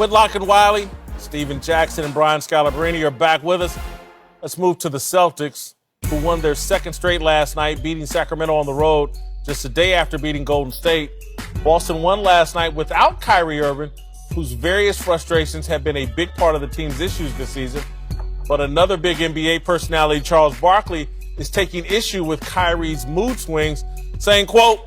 Whitlock and Wiley, Steven Jackson and Brian Scalabrine are back with us. Let's move to the Celtics, who won their second straight last night, beating Sacramento on the road just a day after beating Golden State. Boston won last night without Kyrie Irving, whose various frustrations have been a big part of the team's issues this season. But another big NBA personality, Charles Barkley, is taking issue with Kyrie's mood swings, saying, quote,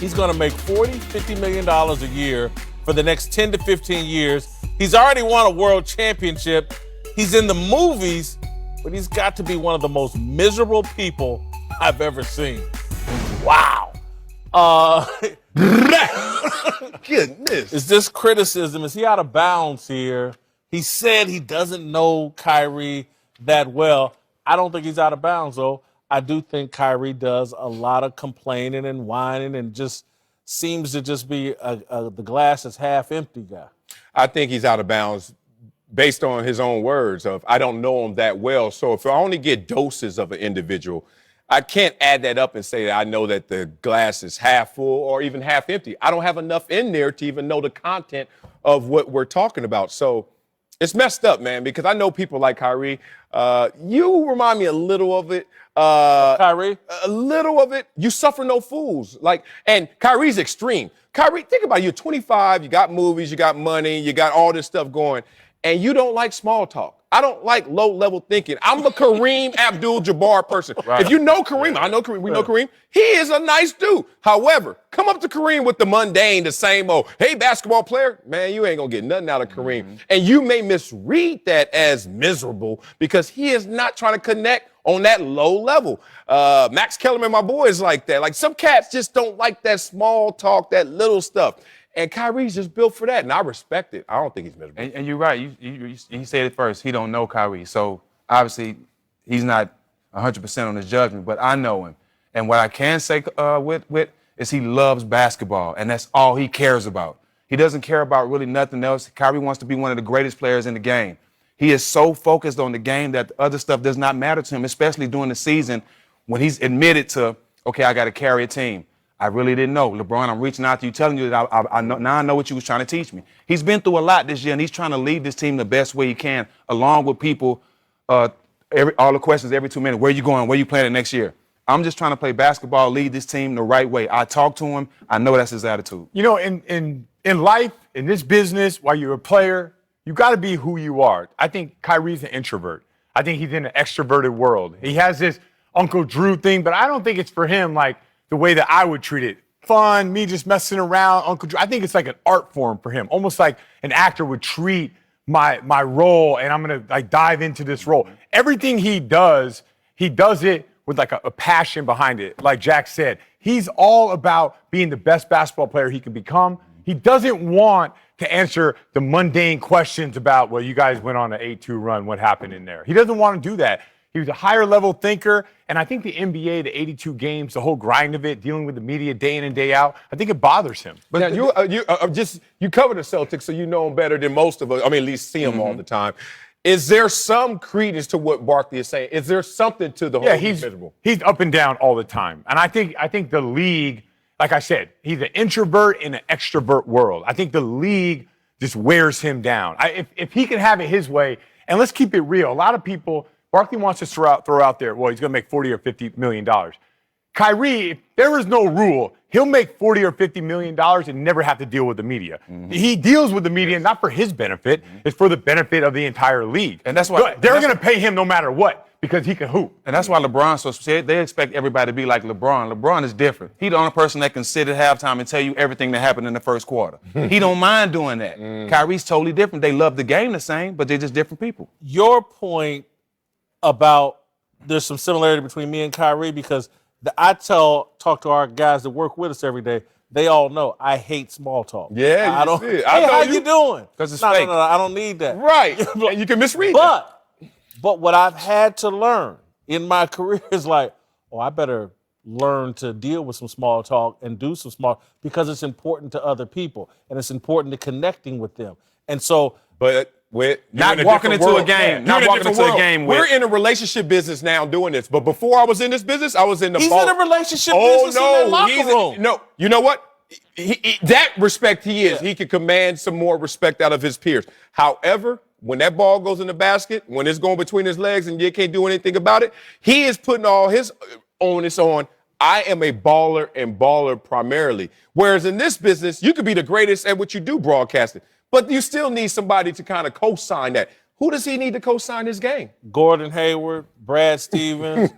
he's going to make $40-50 million a year for the next 10 to 15 years. He's already won a world championship. He's in the movies, but he's got to be one of the most miserable people I've ever seen. Wow. Goodness. Is this criticism? Is he out of bounds here? He said he doesn't know Kyrie that well. I don't think he's out of bounds, though. I do think Kyrie does a lot of complaining and whining and just seems to just be the glass is half empty guy. I think he's out of bounds based on his own words of, I don't know him that well. So if I only get doses of an individual, I can't add that up and say that I know that the glass is half full or even half empty. I don't have enough in there to even know the content of what we're talking about. So it's messed up, man, because I know people like Kyrie. You remind me a little of it. Kyrie? A little of it. You suffer no fools. And Kyrie's extreme. Kyrie, think about it. You're 25, you got movies, you got money, you got all this stuff going, and you don't like small talk. I don't like low-level thinking. I'm a Kareem Abdul-Jabbar person. Right. If you know Kareem, I know Kareem, we know Kareem, he is a nice dude. However, come up to Kareem with the mundane, the same old, hey, basketball player, man, you ain't going to get nothing out of Kareem. Mm-hmm. And you may misread that as miserable because he is not trying to connect on that low level. Max Kellerman, my boy, is like that. Like, some cats just don't like that small talk, that little stuff. And Kyrie's just built for that, and I respect it. I don't think he's miserable. And you're right. You said it first. He don't know Kyrie. So, obviously, he's not 100% on his judgment, but I know him. And what I can say with is he loves basketball, and that's all he cares about. He doesn't care about really nothing else. Kyrie wants to be one of the greatest players in the game. He is so focused on the game that the other stuff does not matter to him, especially during the season when he's admitted to, okay, I got to carry a team. I really didn't know. LeBron, I'm reaching out to you, telling you that I know, now I know what you was trying to teach me. He's been through a lot this year, and he's trying to lead this team the best way he can, along with people, all the questions every 2 minutes. Where you going? Where you playing next year? I'm just trying to play basketball, lead this team the right way. I talk to him. I know that's his attitude. You know, in life, in this business, while you're a player, you got to be who you are. I think Kyrie's an introvert. I think he's in an extroverted world. He has this Uncle Drew thing, but I don't think it's for him like the way that I would treat it. Fun, me just messing around, Uncle Drew. I think it's like an art form for him, almost like an actor would treat my role, and I'm going to like dive into this role. Everything he does it with like a passion behind it. Like Jack said, he's all about being the best basketball player he can become. He doesn't want to answer the mundane questions about, well, you guys went on an 8-2 run, what happened in there? He doesn't want to do that. He was a higher level thinker, and I think the NBA, the 82 games, the whole grind of it, dealing with the media day in and day out, I think it bothers him. But now you cover the Celtics, so you know them better than most of us. I mean, at least see them all the time. Is there some credence to what Barkley is saying? Is there something to the whole? Yeah, he's up and down all the time, and I think the league, like I said, he's an introvert in an extrovert world. I think the league just wears him down. If he can have it his way, and let's keep it real, a lot of people. Barkley wants to throw out there, well, he's going to make $40 or $50 million. Kyrie, if there was no rule, he'll make $40 or $50 million and never have to deal with the media. Mm-hmm. He deals with the media not for his benefit, it's for the benefit of the entire league. And that's why they're going to pay him no matter what because he can hoop. And that's why LeBron's so scared. They expect everybody to be like LeBron. LeBron is different. He's the only person that can sit at halftime and tell you everything that happened in the first quarter. He don't mind doing that. Kyrie's totally different. They love the game the same, but they're just different people. Your point about there's some similarity between me and Kyrie because I talk to our guys that work with us every day. They all know I hate small talk. Yeah, I don't. Hey, how you doing? Because it's fake. No, I don't need that. Right. You can misread that. But what I've had to learn in my career is like, I better learn to deal with some small talk and do some small because it's important to other people and it's important to connecting with them. And so, but. Not walking into a game. Not walking into a game. We're in a relationship business now doing this. But before I was in this business, I was in the He's in a relationship business in that locker room. No, you know what? that respect he is. He can command some more respect out of his peers. However, when that ball goes in the basket, when it's going between his legs and you can't do anything about it, he is putting all his onus on, I am a baller and baller primarily. Whereas in this business, you could be the greatest at what you do broadcasting, but you still need somebody to kind of co-sign that. Who does he need to co-sign his game? Gordon Hayward, Brad Stevens,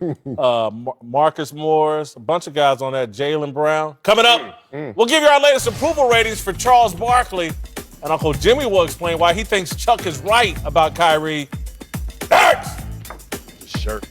Marcus Morris, a bunch of guys on that, Jaylen Brown. Coming up, we'll give you our latest approval ratings for Charles Barkley, and Uncle Jimmy will explain why he thinks Chuck is right about Kyrie. Next! Shirt.